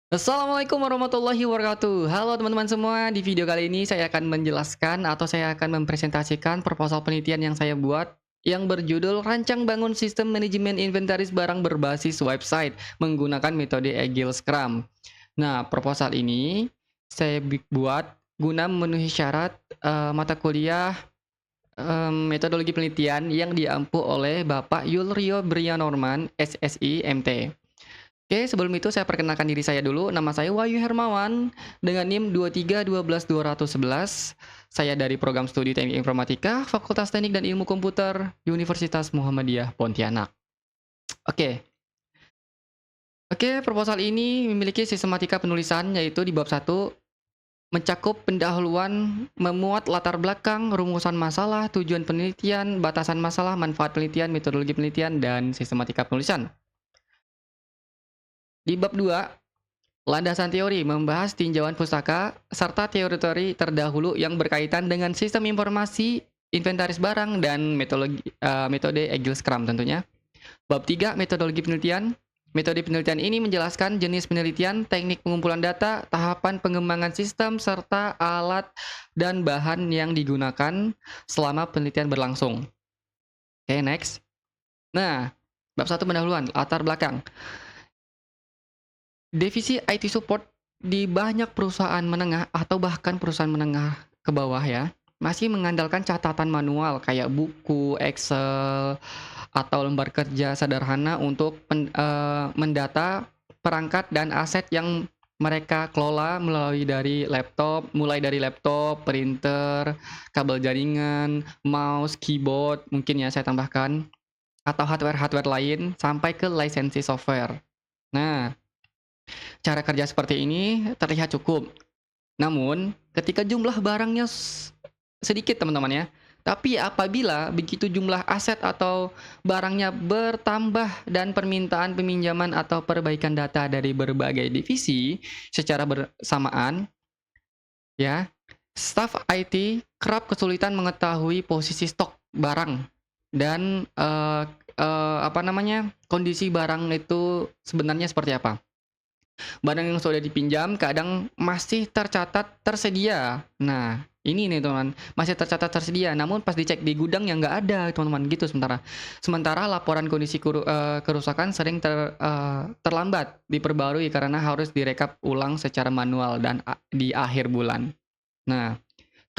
Assalamualaikum warahmatullahi wabarakatuh. Halo teman-teman semua, di video kali ini saya akan menjelaskan atau saya akan mempresentasikan proposal penelitian yang saya buat yang berjudul Rancang Bangun Sistem Manajemen Inventaris Barang Berbasis Website menggunakan metode Agile Scrum. Nah, proposal ini saya buat guna memenuhi syarat mata kuliah metodologi penelitian yang diampu oleh Bapak Yulrio Brianorman, SSI, MT. Oke, sebelum itu saya perkenalkan diri saya dulu. Nama saya Wahyu Hermawan dengan NIM 2312211. Saya dari program studi Teknik Informatika, Fakultas Teknik dan Ilmu Komputer, Universitas Muhammadiyah Pontianak. Oke. Oke, proposal ini memiliki sistematika penulisan yaitu di bab 1 mencakup pendahuluan, memuat latar belakang, rumusan masalah, tujuan penelitian, batasan masalah, manfaat penelitian, metodologi penelitian, dan sistematika penulisan. Di bab 2 landasan teori membahas tinjauan pustaka serta teori-teori terdahulu yang berkaitan dengan sistem informasi, inventaris barang, dan metode Agile Scrum tentunya. Bab 3 metodologi penelitian. Metode penelitian ini menjelaskan jenis penelitian, teknik pengumpulan data, tahapan pengembangan sistem, serta alat dan bahan yang digunakan selama penelitian berlangsung. Oke, next. Nah, bab 1 pendahuluan, latar belakang. Divisi IT support di banyak perusahaan menengah atau bahkan perusahaan menengah ke bawah ya, masih mengandalkan catatan manual kayak buku, Excel, atau lembar kerja sederhana untuk mendata perangkat dan aset yang mereka kelola mulai dari laptop, printer, kabel jaringan, mouse, keyboard, mungkin ya saya tambahkan, atau hardware-hardware lain sampai ke lisensi software. Nah, cara kerja seperti ini terlihat cukup. Namun, ketika jumlah barangnya sedikit teman-teman ya, tapi apabila begitu jumlah aset atau barangnya bertambah dan permintaan peminjaman atau perbaikan data dari berbagai divisi secara bersamaan, ya, staf IT kerap kesulitan mengetahui posisi stok barang dan kondisi barang itu sebenarnya seperti apa. Barang yang sudah dipinjam kadang masih tercatat tersedia. Nah, ini nih teman, masih tercatat tersedia, namun pas dicek di gudang yang nggak ada teman-teman, gitu sementara. Sementara laporan kondisi kerusakan sering terlambat diperbarui karena harus direkap ulang secara manual dan di akhir bulan. Nah,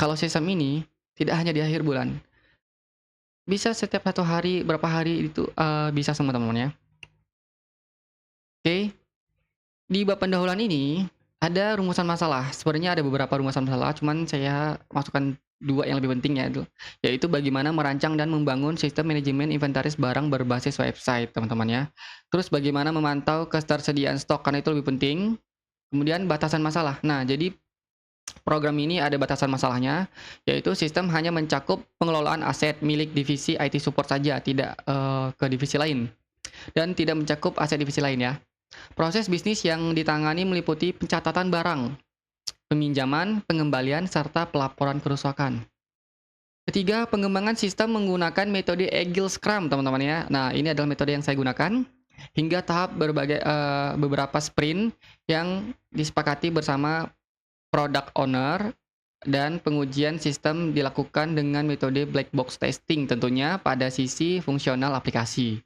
kalau sistem ini tidak hanya di akhir bulan, bisa setiap 1 hari, berapa hari itu, bisa semua teman-teman ya. Oke. Di bab pendahuluan ini, ada rumusan masalah. Sebenarnya ada beberapa rumusan masalah, cuman saya masukkan 2 yang lebih penting ya, yaitu bagaimana merancang dan membangun sistem manajemen inventaris barang berbasis website, teman-teman ya. Terus bagaimana memantau ketersediaan stok, karena itu lebih penting. Kemudian batasan masalah. Nah, jadi program ini ada batasan masalahnya, yaitu sistem hanya mencakup pengelolaan aset milik divisi IT support saja, tidak ke divisi lain. Dan tidak mencakup aset divisi lain ya. Proses bisnis yang ditangani meliputi pencatatan barang, peminjaman, pengembalian, serta pelaporan kerusakan. Ketiga, pengembangan sistem menggunakan metode Agile Scrum, teman-teman ya. Nah, ini adalah metode yang saya gunakan hingga tahap beberapa sprint yang disepakati bersama product owner, dan pengujian sistem dilakukan dengan metode black box testing tentunya pada sisi fungsional aplikasi.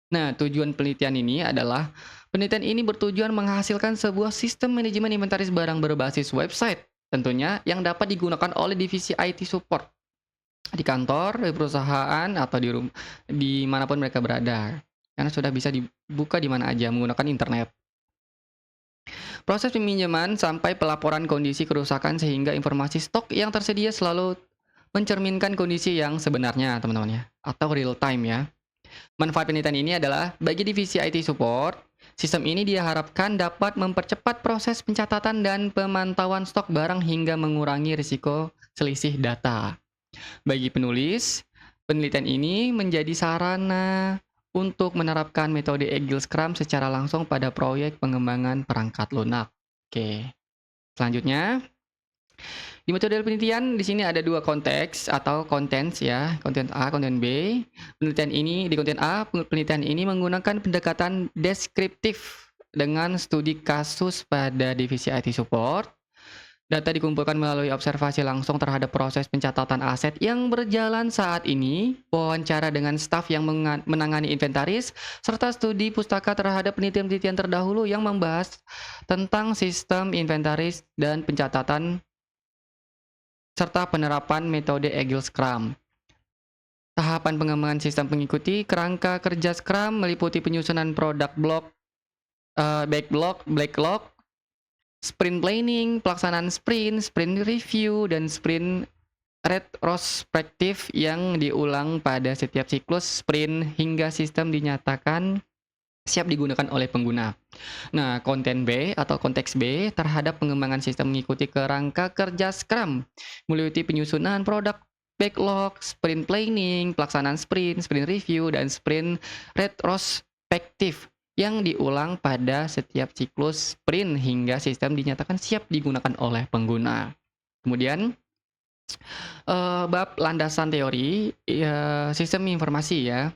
Nah, tujuan penelitian ini adalah penelitian ini bertujuan menghasilkan sebuah sistem manajemen inventaris barang berbasis website tentunya yang dapat digunakan oleh divisi IT support di kantor, di perusahaan, atau di manapun mereka berada. Karena sudah bisa dibuka di mana aja menggunakan internet. Proses peminjaman sampai pelaporan kondisi kerusakan sehingga informasi stok yang tersedia selalu mencerminkan kondisi yang sebenarnya, teman-teman ya, atau real time ya. Manfaat penelitian ini adalah bagi divisi IT support, sistem ini diharapkan dapat mempercepat proses pencatatan dan pemantauan stok barang hingga mengurangi risiko selisih data. Bagi penulis, penelitian ini menjadi sarana untuk menerapkan metode Agile Scrum secara langsung pada proyek pengembangan perangkat lunak. Oke, selanjutnya di metode penelitian di sini ada 2 konteks atau contents ya, konten A, konten B. Penelitian ini di konten A, penelitian ini menggunakan pendekatan deskriptif dengan studi kasus pada divisi IT support. Data dikumpulkan melalui observasi langsung terhadap proses pencatatan aset yang berjalan saat ini, wawancara dengan staf yang menangani inventaris, serta studi pustaka terhadap penelitian-penelitian terdahulu yang membahas tentang sistem inventaris dan pencatatan serta penerapan metode Agile Scrum. Tahapan pengembangan sistem mengikuti kerangka kerja Scrum meliputi penyusunan produk backlog, sprint planning, pelaksanaan sprint, sprint review, dan sprint retrospektif yang diulang pada setiap siklus sprint hingga sistem dinyatakan siap digunakan oleh pengguna. Nah, konten B atau konteks B terhadap pengembangan sistem mengikuti kerangka kerja Scrum, meliputi penyusunan produk backlog, sprint planning, pelaksanaan sprint, sprint review, dan sprint retrospektif yang diulang pada setiap siklus sprint hingga sistem dinyatakan siap digunakan oleh pengguna. Kemudian, bab landasan teori sistem informasi ya.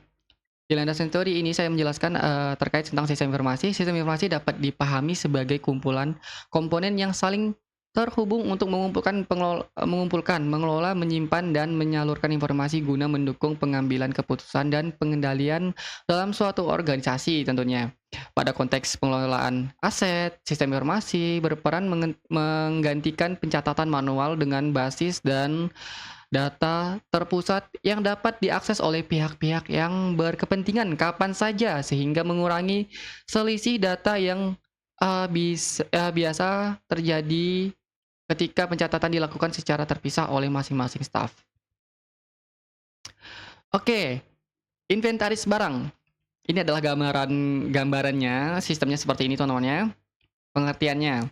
Di landasan teori ini saya menjelaskan terkait tentang sistem informasi. Sistem informasi dapat dipahami sebagai kumpulan komponen yang saling terhubung untuk mengelola, menyimpan, dan menyalurkan informasi guna mendukung pengambilan keputusan dan pengendalian dalam suatu organisasi tentunya. Pada konteks pengelolaan aset, sistem informasi berperan menggantikan pencatatan manual dengan basis dan data terpusat yang dapat diakses oleh pihak-pihak yang berkepentingan kapan saja sehingga mengurangi selisih data yang biasa terjadi ketika pencatatan dilakukan secara terpisah oleh masing-masing staf. Oke, inventaris barang. Ini adalah gambarannya, sistemnya seperti ini teman-teman ya. Pengertiannya.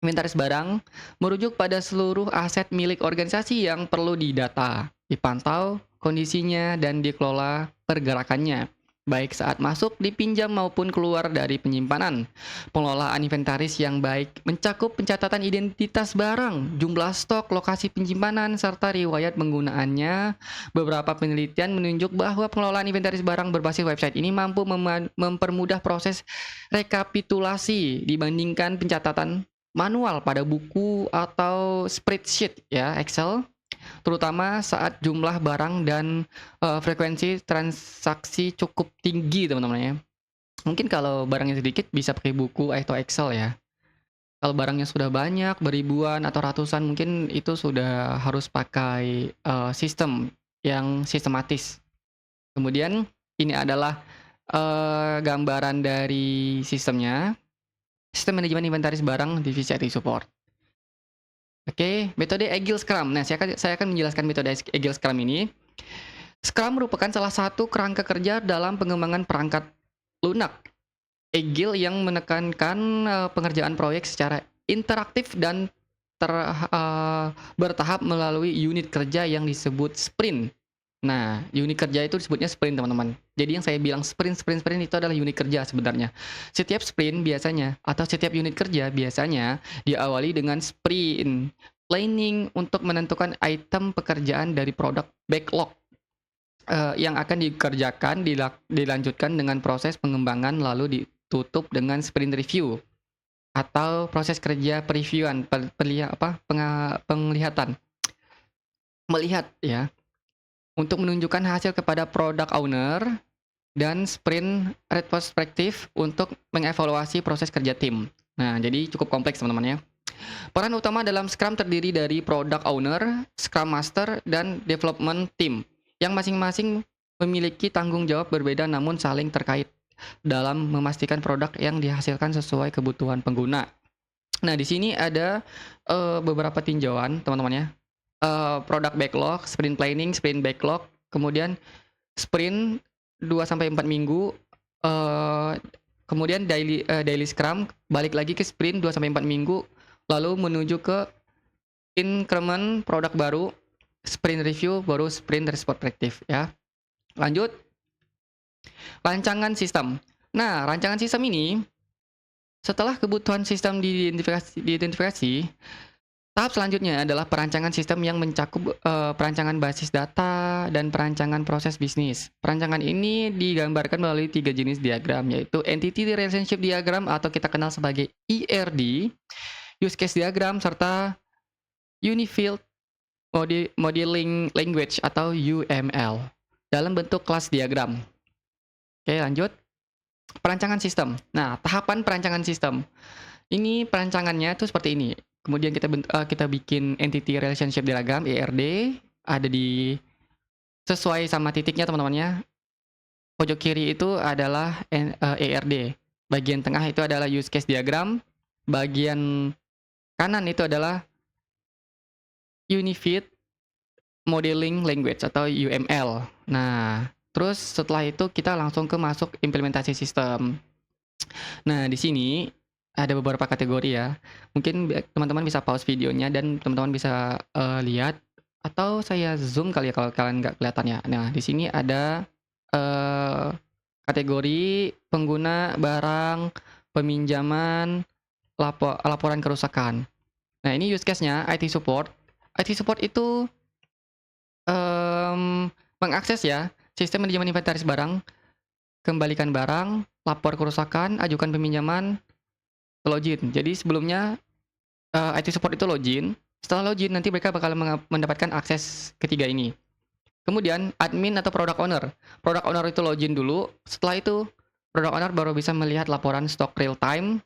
Inventaris barang merujuk pada seluruh aset milik organisasi yang perlu didata, dipantau kondisinya, dan dikelola pergerakannya, baik saat masuk, dipinjam, maupun keluar dari penyimpanan. Pengelolaan inventaris yang baik mencakup pencatatan identitas barang, jumlah stok, lokasi penyimpanan, serta riwayat penggunaannya. Beberapa penelitian menunjuk bahwa pengelolaan inventaris barang berbasis website ini mampu mempermudah proses rekapitulasi dibandingkan pencatatan manual pada buku atau spreadsheet ya, Excel, terutama saat jumlah barang dan frekuensi transaksi cukup tinggi teman-teman ya. Mungkin kalau barangnya sedikit bisa pakai buku atau Excel ya. Kalau barangnya sudah banyak, beribuan atau ratusan, mungkin itu sudah harus pakai sistem yang sistematis. Kemudian ini adalah gambaran dari sistemnya. Sistem manajemen inventaris barang divisi IT support. Oke, metode Agile Scrum. Nah, saya akan menjelaskan metode Agile Scrum ini. Scrum merupakan salah satu kerangka kerja dalam pengembangan perangkat lunak Agile yang menekankan pengerjaan proyek secara interaktif dan bertahap melalui unit kerja yang disebut sprint. Nah, unit kerja itu disebutnya sprint, teman-teman. Jadi yang saya bilang sprint itu adalah unit kerja sebenarnya. Setiap sprint biasanya, atau setiap unit kerja biasanya diawali dengan sprint planning untuk menentukan item pekerjaan dari produk backlog yang akan dikerjakan, dilanjutkan dengan proses pengembangan lalu ditutup dengan sprint review atau proses kerja previewan, penglihatan. Melihat ya, untuk menunjukkan hasil kepada product owner, dan sprint retrospektif untuk mengevaluasi proses kerja tim. Nah, jadi cukup kompleks teman-teman ya. Peran utama dalam Scrum terdiri dari product owner, Scrum Master, dan development team yang masing-masing memiliki tanggung jawab berbeda namun saling terkait dalam memastikan produk yang dihasilkan sesuai kebutuhan pengguna. Nah, di sini ada beberapa tinjauan teman-teman ya. Product backlog, sprint planning, sprint backlog, kemudian sprint 2-4 minggu, kemudian daily scrum, balik lagi ke sprint 2-4 minggu, lalu menuju ke increment produk baru, sprint review, baru sprint retrospektif ya. Lanjut, rancangan sistem. Nah, rancangan sistem ini setelah kebutuhan sistem diidentifikasi, Tahap selanjutnya adalah perancangan sistem yang mencakup, perancangan basis data dan perancangan proses bisnis. Perancangan ini digambarkan melalui 3 jenis diagram, yaitu Entity Relationship Diagram atau kita kenal sebagai ERD, Use Case Diagram, serta Unified Modeling Language atau UML dalam bentuk kelas diagram. Oke, lanjut. Perancangan sistem. Nah, tahapan perancangan sistem. Ini perancangannya tuh seperti ini. Kemudian kita bikin entity relationship diagram ERD, ada di sesuai sama titiknya teman-teman ya. Pojok kiri itu adalah ERD. Bagian tengah itu adalah use case diagram. Bagian kanan itu adalah Unified Modeling Language atau UML. Nah, terus setelah itu kita langsung masuk implementasi sistem. Nah, di sini ada beberapa kategori ya. Mungkin teman-teman bisa pause videonya dan teman-teman bisa lihat atau saya zoom kali ya kalau kalian nggak kelihatan ya. Nah, di sini ada kategori pengguna, barang, peminjaman, laporan kerusakan. Nah, ini use case-nya IT support. IT support itu mengakses ya sistem manajemen inventaris barang, kembalikan barang, lapor kerusakan, ajukan peminjaman, login. Jadi sebelumnya IT support itu login. Setelah login nanti mereka bakal mendapatkan akses ketiga ini. Kemudian admin atau product owner. Product owner itu login dulu. Setelah itu product owner baru bisa melihat laporan stok real time,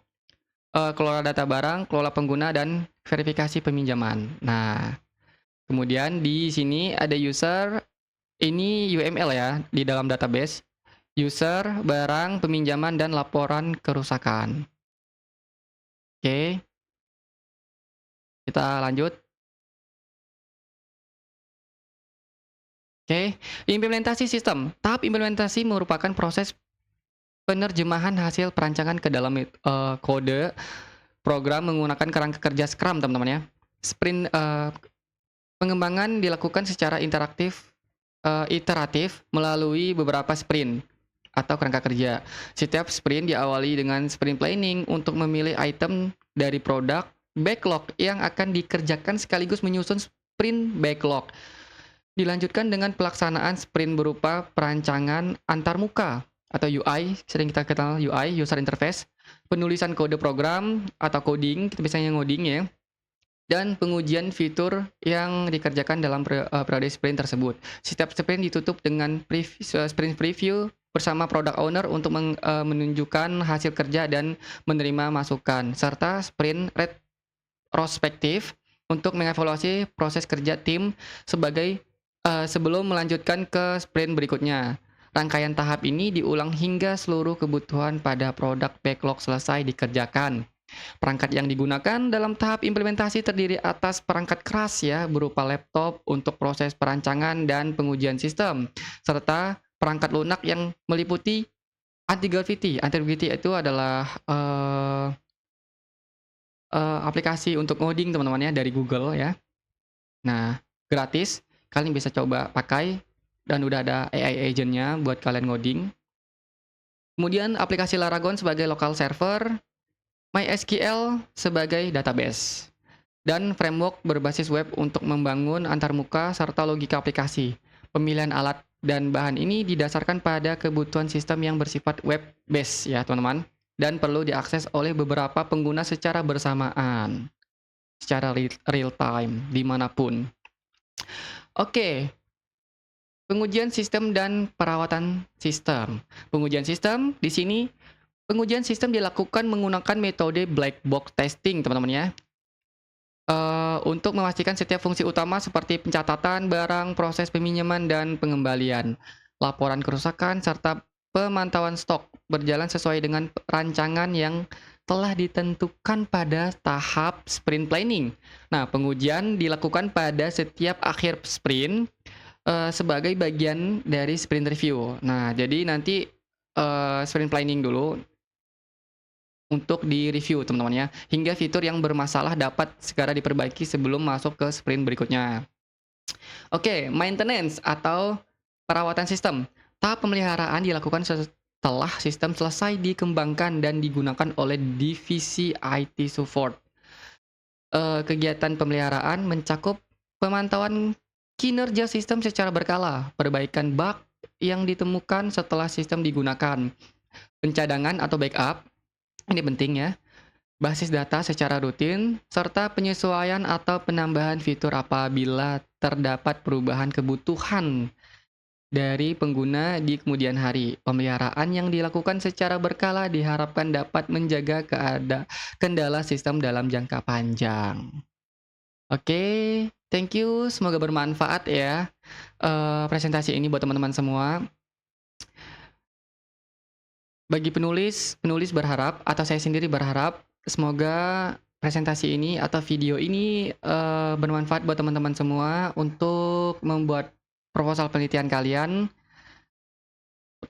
kelola data barang, kelola pengguna, dan verifikasi peminjaman. Nah, kemudian di sini ada user. Ini UML ya di dalam database. User, barang, peminjaman, dan laporan kerusakan. Oke. Kita lanjut. Oke, implementasi sistem. Tahap implementasi merupakan proses penerjemahan hasil perancangan ke dalam kode program menggunakan kerangka kerja Scrum, teman-teman ya. Sprint pengembangan dilakukan secara iteratif melalui beberapa sprint atau kerangka kerja. Setiap sprint diawali dengan sprint planning untuk memilih item dari produk backlog yang akan dikerjakan sekaligus menyusun sprint backlog. Dilanjutkan dengan pelaksanaan sprint berupa perancangan antarmuka atau UI, sering kita kenal UI, user interface, penulisan kode program atau coding, kita biasanya ngoding ya, dan pengujian fitur yang dikerjakan dalam periode sprint tersebut. Setiap sprint ditutup dengan sprint preview bersama product owner untuk menunjukkan hasil kerja dan menerima masukan, serta sprint retrospektif untuk mengevaluasi proses kerja tim sebelum melanjutkan ke sprint berikutnya. Rangkaian tahap ini diulang hingga seluruh kebutuhan pada produk backlog selesai dikerjakan. Perangkat yang digunakan dalam tahap implementasi terdiri atas perangkat keras ya, berupa laptop untuk proses perancangan dan pengujian sistem, serta perangkat lunak yang meliputi Antigravity. Antigravity itu adalah aplikasi untuk ngoding teman-teman ya dari Google ya. Nah, gratis. Kalian bisa coba pakai dan udah ada AI agent-nya buat kalian ngoding. Kemudian aplikasi Laragon sebagai local server, MySQL sebagai database, dan framework berbasis web untuk membangun antarmuka serta logika aplikasi. Pemilihan alat dan bahan ini didasarkan pada kebutuhan sistem yang bersifat web-based ya teman-teman, dan perlu diakses oleh beberapa pengguna secara bersamaan, secara real time, dimanapun. Oke, pengujian sistem dan perawatan sistem. Pengujian sistem di sini, pengujian sistem dilakukan menggunakan metode black box testing, teman-teman ya. Untuk memastikan setiap fungsi utama seperti pencatatan barang, proses peminjaman dan pengembalian, laporan kerusakan, serta pemantauan stok berjalan sesuai dengan rancangan yang telah ditentukan pada tahap sprint planning. Nah, pengujian dilakukan pada setiap akhir sprint sebagai bagian dari sprint review. Nah, jadi nanti sprint planning dulu untuk di-review teman-teman ya, hingga fitur yang bermasalah dapat segera diperbaiki sebelum masuk ke sprint berikutnya. Oke, maintenance atau perawatan sistem. Tahap pemeliharaan dilakukan setelah sistem selesai dikembangkan dan digunakan oleh divisi IT support. Kegiatan pemeliharaan mencakup pemantauan kinerja sistem secara berkala, perbaikan bug yang ditemukan setelah sistem digunakan, pencadangan atau backup, ini penting ya, basis data secara rutin, serta penyesuaian atau penambahan fitur apabila terdapat perubahan kebutuhan dari pengguna di kemudian hari. Pemeliharaan yang dilakukan secara berkala diharapkan dapat menjaga kendala sistem dalam jangka panjang. Oke, thank you, semoga bermanfaat ya, presentasi ini buat teman-teman semua. Bagi penulis, penulis berharap atau saya sendiri berharap semoga presentasi ini atau video ini, bermanfaat buat teman-teman semua untuk membuat proposal penelitian kalian.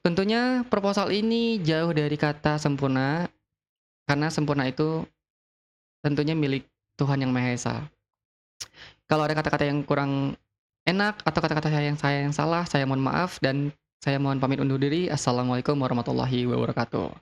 Tentunya proposal ini jauh dari kata sempurna, karena sempurna itu tentunya milik Tuhan Yang Maha Esa. Kalau ada kata-kata yang kurang enak atau kata-kata saya yang salah, saya mohon maaf dan saya mohon pamit undur diri. Assalamualaikum warahmatullahi wabarakatuh.